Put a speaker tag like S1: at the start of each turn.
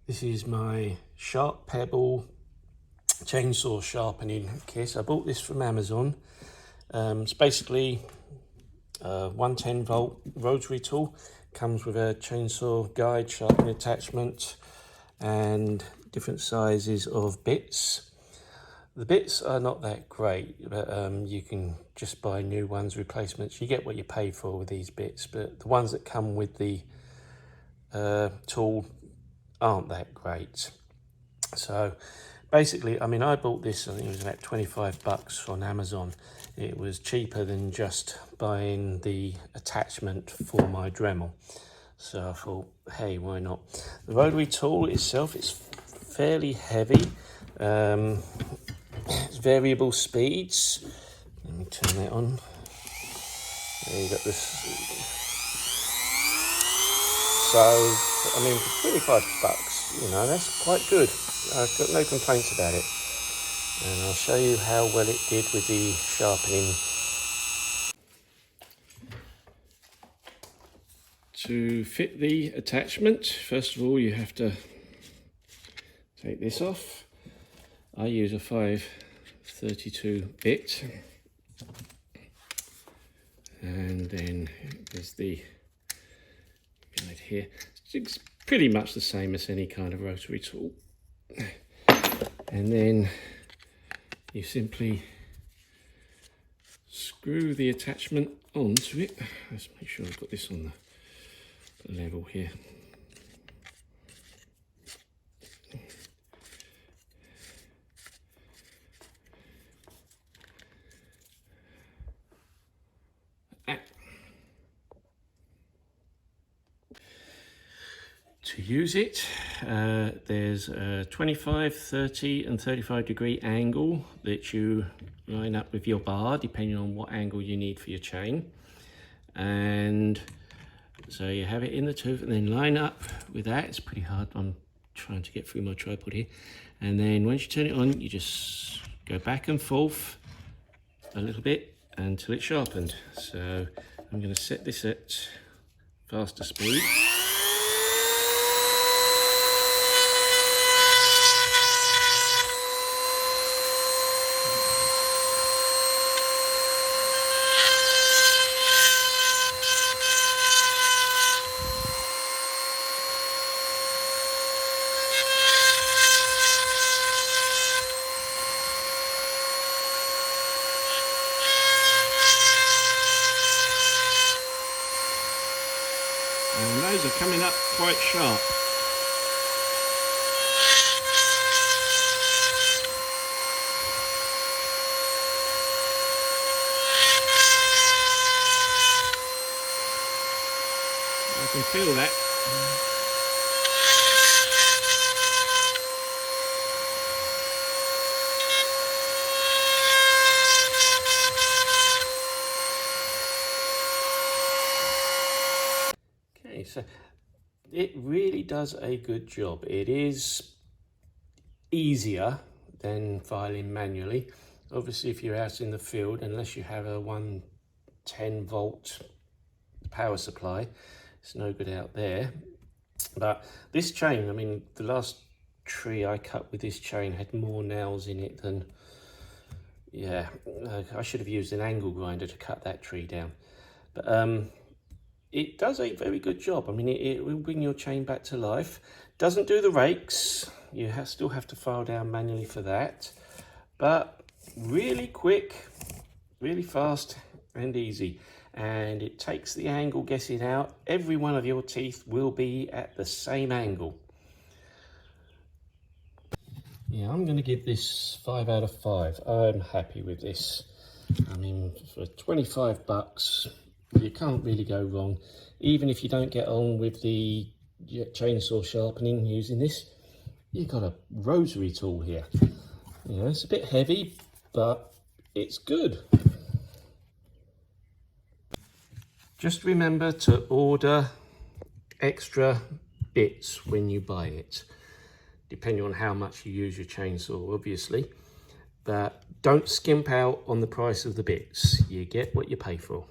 S1: This is my sharp pebble chainsaw sharpening kit. I bought this from Amazon. It's basically a 110 volt rotary tool. Comes with a chainsaw guide, sharpening attachment, and different sizes of bits. The bits are not that great, but you can just buy new ones, replacements. You get what you pay for with these bits, but the ones that come with the tool aren't that great. So basically, I mean, I bought this, I think it was about 25 bucks on Amazon. It was cheaper than just buying the attachment for my Dremel. So I thought, hey, why not? The rotary tool itself is fairly heavy. It's variable speeds. Let me turn that on. There you got this. So, I mean, for 25 bucks, you know, that's quite good. I've got no complaints about it. And I'll show you how well it did with the sharpening. To fit the attachment, first of all, you have to take this off. I use a 532 bit. And then there's the guide here. It's pretty much the same as any kind of rotary tool. And then you simply screw the attachment onto it. Let's make sure I've got this on the level here. To use it, there's a 25, 30 and 35 degree angle that you line up with your bar depending on what angle you need for your chain. And so you have it in the tooth and then line up with that. It's pretty hard, I'm trying to get through my tripod here. And then once you turn it on, you just go back and forth a little bit until it's sharpened. So I'm going to set this at faster speed. And those are coming up quite sharp. I can feel that. Okay, so it really does a good job. It is easier than filing manually. Obviously, if you're out in the field, unless you have a 110 volt power supply, it's no good out there. But this chain, I mean, the last tree I cut with this chain had more nails in it than, yeah, I should have used an angle grinder to cut that tree down. But it does a very good job. I mean, it will bring your chain back to life. Doesn't do the rakes. You still have to file down manually for that. But really quick, really fast and easy. And it takes the angle getting out. Every one of your teeth will be at the same angle. Yeah, I'm going to give this 5 out of 5. I'm happy with this. I mean, for 25 bucks, you can't really go wrong. Even if you don't get on with the chainsaw sharpening using this, you've got a rotary tool here. You know, it's a bit heavy, but it's good. Just remember to order extra bits when you buy it, depending on how much you use your chainsaw, obviously. But don't skimp out on the price of the bits. You get what you pay for.